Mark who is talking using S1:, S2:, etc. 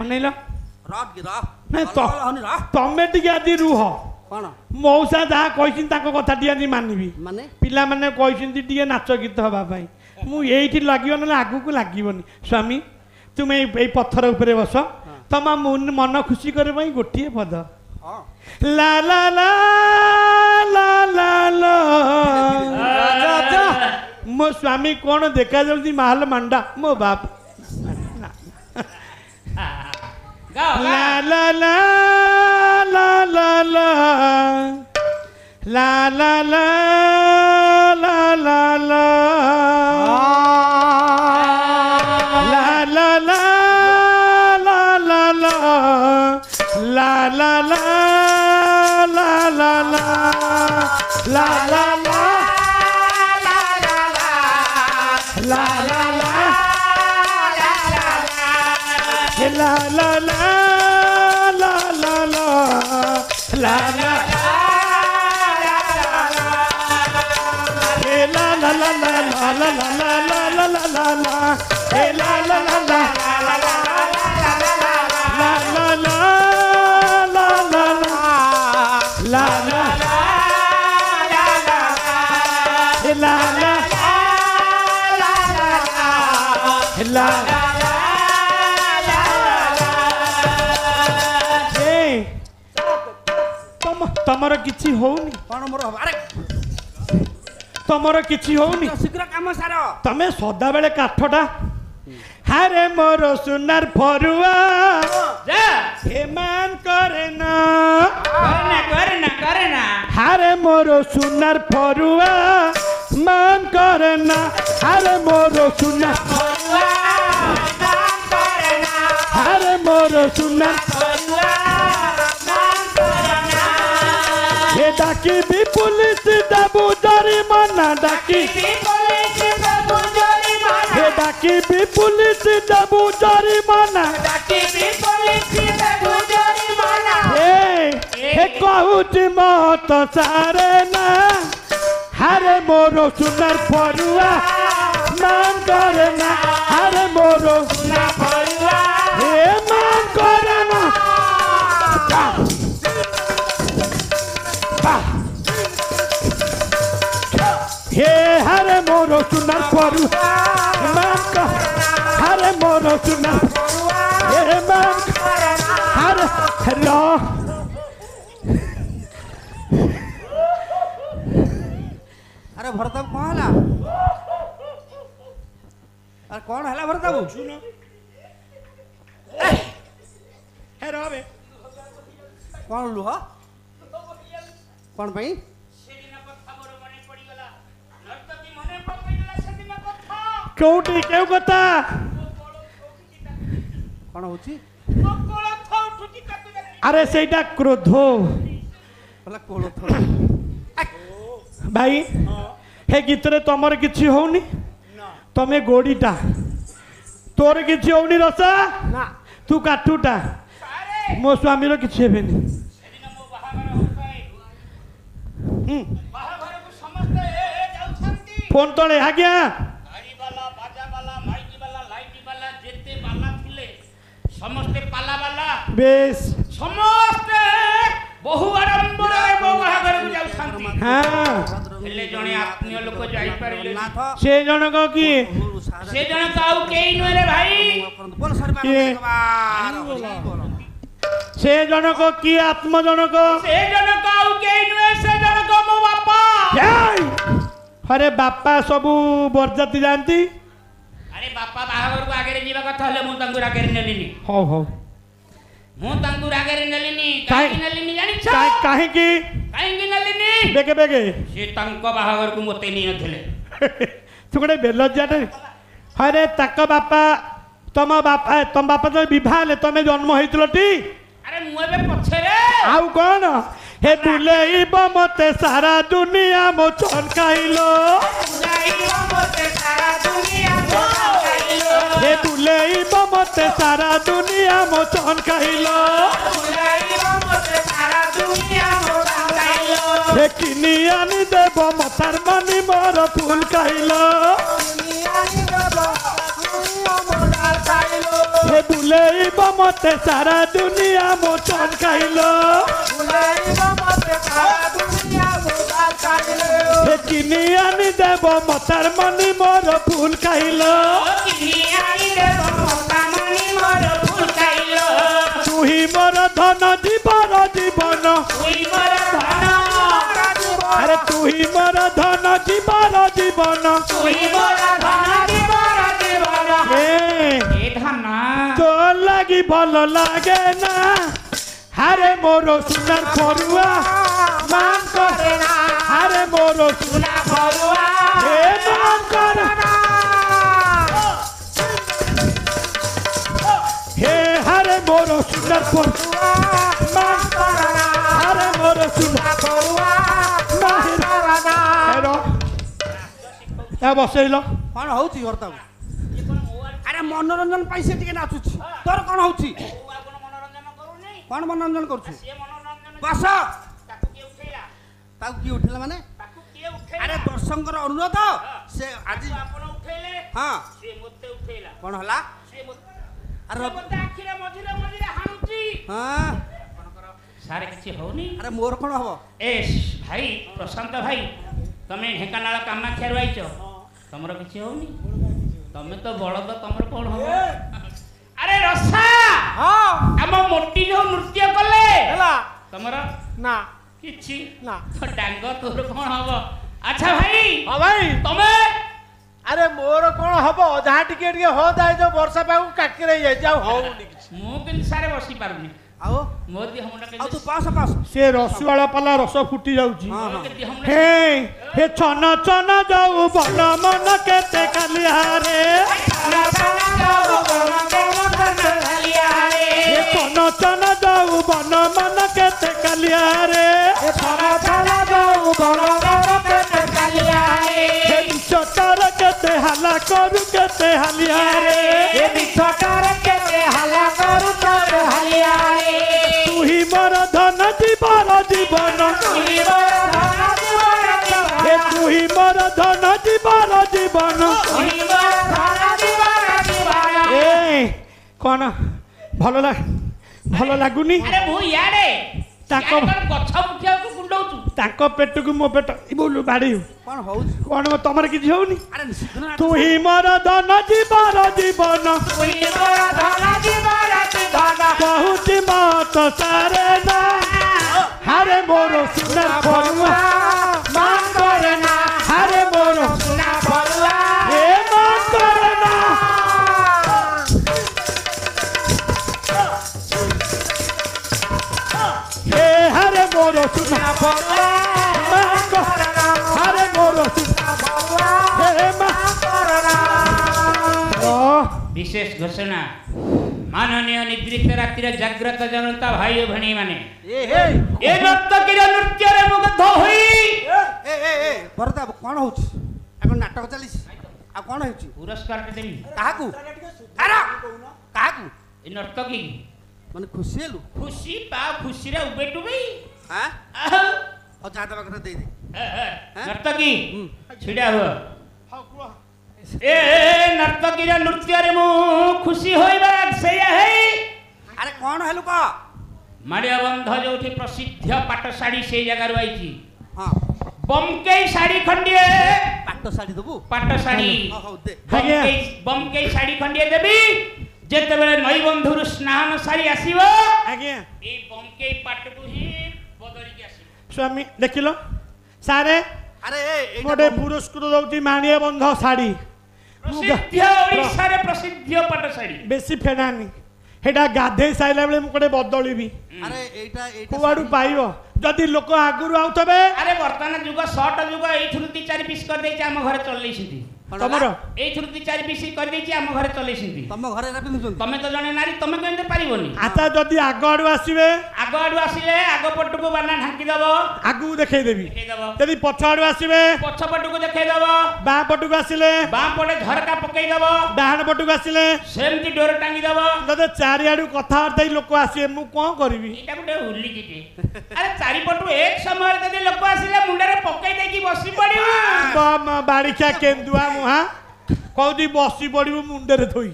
S1: ଅନେଇଲ ନାଇଁ
S2: ରହ
S1: ତମେ ଟିକେ ଆଜି ରୁହ
S2: କଣ
S1: ମଉସା ଯାହା କହିଛନ୍ତି ତାଙ୍କ କଥା ଟିକେ ଆଜି ମାନିବି
S2: ମାନେ
S1: ପିଲାମାନେ କହିଛନ୍ତି ଟିକେ ନାଚ ଗୀତ ହେବା ପାଇଁ ମୁଁ ଏଇଠି ଲାଗିବ ନହେଲେ ଆଗକୁ ଲାଗିବନି ସ୍ୱାମୀ ତୁମେ ଏଇ ପଥର ଉପରେ ବସ ତମ ମନ ଖୁସି କରିବା ପାଇଁ ଗୋଟିଏ ପଦ ଲା ଲା ଲା ଲା ଲା ଲା ମୋ ସ୍ୱାମୀ କଣ ଦେଖାଯାଉଛି ମାହଲ ମାଣ୍ଡା ମୋ ବାପ ଲା ଲା ଲା ଲା ଲା ଲା ଲା ଲା ଲା ଲା ଲା ଲା La la la la la la la la la la la la la la la la la la la ତମର କିଛି ହଉନି
S2: କଣ ମୋର ଆରେ
S1: ତମର କିଛି ହଉନି
S2: ଶୀଘ୍ର କାମ ସାର
S1: ତମେ ସଦାବେଳେ କାଠଟା ହାରେ ମୋର ସୁନାର ଫରୁଆ ହେମାନ করে না হারে মোর সুনার ফরুয়া মান করে না হারে মোর সুনার ফরুয়া মান করে না হারে মোর সুনার ফরুয়া মান করে না হে ডাকি বি পুলিশ দেবু জরিমানা ডাকি বি পুলিশ দেবু জরিমানা হে ডাকি বি পুলিশ দেবু জরিমানা ডাকি বি পুলিশ দেবু জরিমানা हे कहूची मत सारे ना हारे मोरो सुनार फरुआ मान करे ना हारे मोरो सुनार फरुआ हे मान करे ना हे हारे मोरो सुनार फरुआ मान करे हारे मोरो सुनार फरुआ हे मान करे हारे हेलो
S2: अरे भरताब कौन हला अरे कौन हला भरताब
S1: सुनो हे रबे
S2: कौन लुह कौन भाई
S1: कोउटी केउ कथा
S2: कौन होची
S1: अरे सेटा क्रोध
S2: भला कोलोथ
S1: भाई हे गीतरे तमर किछि होउनी तमे गोडीटा तोर किछि होउनी रसा
S2: ना
S1: तू काटुटा मो स्वामी रो किछि हेबेनी फोन तले आज्ञा
S3: गाड़ी वाला बाजा वाला माइकी वाला लाइटी वाला जेते वाला थिले समस्ते पाला वाला
S1: बेस
S3: समस्ते बहु आडंबर बहु बाहागर को जाउ शांति
S1: हां
S3: हेले जणे आत्मीय लोक जाई पारिले
S2: नाथ
S1: से जनक की
S3: से जण काउ केई न रे भाई
S2: बोल सर
S1: से जनक की आत्म जनक
S3: से जण काउ केई न से जण को मो बापा
S1: अरे बापा सबू बरजाती जानती
S3: अरे बापा बाहागर को आगे जीवा कथा हले मु तंगु आगे नेलिनी
S1: हो हो
S3: मु तंगु आगे नेलिनी काहे नेलिनी जानि छ
S1: काहे की
S3: नेलिनी
S1: बेगे बेगे
S3: से तंको बाहागर को मते नी नथले
S1: तू गोटे बेलज्जाटे अरे ताक बापा तम बापा तो विवाह ले तमे जन्म होइतलो टी
S3: अरे मु एबे पछरे
S1: आउ कोन हे बुलेइब मते सारा दुनिया मो चनकाइलो बुलेइब मते सारा दुनिया मो चनकाइलो हे बुलेइब मते सारा दुनिया मो चनकाइलो बुलेइब मते सारा दुनिया मो चनकाइलो हे किनी आनी देब मतार मनी मोर फूल काइलो किनी आनी देब दुनिया मोर हे बुलेइब मते सारा दुनिया मोचन खाइलो हे किनी आनी देव मतार मनी मोर फूल खाइलो तुही मोर धन जीवन जीवन अरे तुही मोर धन जीवन जीवन तो लगी भल लागे ना हारे मोर सुनार फरुआ मान करे ना हारे मोर सुनार फरुआ हे मान करे हे हारे मोर सुनार फरुआ मान करे ना हारे मोर सुनार फरुआ मान करे ना हेरो ए बसेइलो
S2: कौन होची वर्ता अरे मनोरंजन पैसे टिके नाचुची तोर कौन होची कौन मनोरंजन करछु बस ताकू की उठेला माने अरे दर्शकर अनुरोध से आज हां से मते उठेला कौन हला अरे मते आखिरे मझिरे मझिरे हानुची हां सारे किछि होनी अरे मोर कोन हबो ए भाई प्रशांत भाई तमे ढेकानाळ कामाख्या रहिचो तमरो किछि होनी तमे तो बळद तमरो कोन हबो अरे रसा हां हम मोटी जो नृत्य कले हला तमरो ना किछि ना तो डांग तोर कोन हबो अच्छा भाई हां भाई तमे
S4: अरे मोर कोन हबो जहा टिके टिके हो जाय जो वर्षा पाऊ काटके रही जाय जाऊ होउनी किछि
S3: मु किन सारे बसी पारुनी
S2: आओ
S3: मोदी हमडा के
S2: आ तू पास
S1: से रसवाला पाला रस फुटी जाउची
S3: हे
S1: हे छन छन जाऊ बन मन केते कालिहारे हे छन छन जाऊ बन मन केते कालिहारे हे छोटर केते हाला करू केते हालिहारे तू ही मोर धन जीवन जीवन हे तू ही मोर धन जीवन जीवन ए कौन भल लागुनी
S3: अरे भू यारे
S1: ताको
S3: गछ मुठिया को गुंडौचु
S1: ताको पेट को मो पेट बोलू बाड़ी
S2: कौन होची
S1: कौन तमर किछि होउनी
S2: अरे सिद्धनाथ
S1: तू ही मोर धन जीवन जीवन कहूची मत सारे ना हारे मोर सुनार फरुआ मान करे ना हारे मोर सुनार फरुआ हे मान करे ना हे हारे मोर सुनार फरुआ मान करे ना हारे मोर सुनार फरुआ हे मान करे ना
S3: विशेष घोषणा माननीय निद्रित रात्रि जाग्रत जनता भाई भणी माने ए नर्तकी नृत्य रे मुग्ध होई
S2: ए भरता कौन होची अपन नाटक चलिस आ कौन होची
S3: पुरस्कार के देनी
S2: काहाकू अरे काहाकू
S3: ए नर्तकी
S2: माने खुशी हेलु
S3: खुशी पा खुशी रे उबेटु बई
S2: हां
S3: आहो
S2: और जा दबा कर दे दे
S3: नर्तकी छिड़ा हो ए नर्तकी नृत्य रे मु खुशी होइबा सेया है
S2: अरे कौन हेलु का
S3: माड़िया बंध जो प्रसिद्ध पाट साड़ी से जगार आईची
S2: हां
S3: बमकेई साड़ी खंडिए
S2: पाट साड़ी दबु
S3: पाट साड़ी
S2: हो दे
S3: बमकेई साड़ी खंडिए देबी जेते बेले नई बंधुर स्नान साड़ी आसीबो
S1: आज्ञा
S3: ए बमकेई पाट को ही बदली के आसीबो
S1: स्वामी देखिलो सारे
S2: अरे ए
S1: मोटे पुरस्कृत दउची माणिया बंध साड़ी
S3: प्रसिद्ध ओडिसा रे प्रसिद्ध पाट साड़ी
S1: बेसी फेनानी हेडा गाधे साइला बेले मु कोडे बदलिबी
S2: अरे एटा
S1: कुआडू पाइबो जदि लोक आगुरु आउतबे
S3: अरे वर्तमान जुग शॉर्ट जुग एई थुरुती चारि पीस कर देछि हम घरे चललै सिंती
S1: तमरो
S3: एई थुरुती चारि पीस कर देछि हम घरे चललै सिंती
S2: तम घरे रा पिनुचन
S3: तमे तो जने नारी तमे केनते पारिबोनी
S1: आता जदि आग आडू आसीबे
S3: आग आडू आसिले आग पटको बाना ढांकी दबो
S1: आगु देखाई देबी
S3: देखाई दबो
S1: जदि पछ आडू आसीबे
S3: पछ पटको देखाई दबो
S1: बा पटुक आसिले
S3: बां पटे झरका पकई दबो
S1: डाहाण पटुक आसिले
S3: सेमती डोर टांगी दबो
S1: जदि चारि आडू कथा वार्ता लोक आसीबे मु कोन करबी
S3: एटा गुटे हुल्ली किटे अरे चारि पटु एक समय जदि लोक आसिले मुंडरे पकई देकी बसी पडिबो
S1: बाड़ीखा केन्दुआ मुहा कौदी बसी पड़ू मुंडे थोई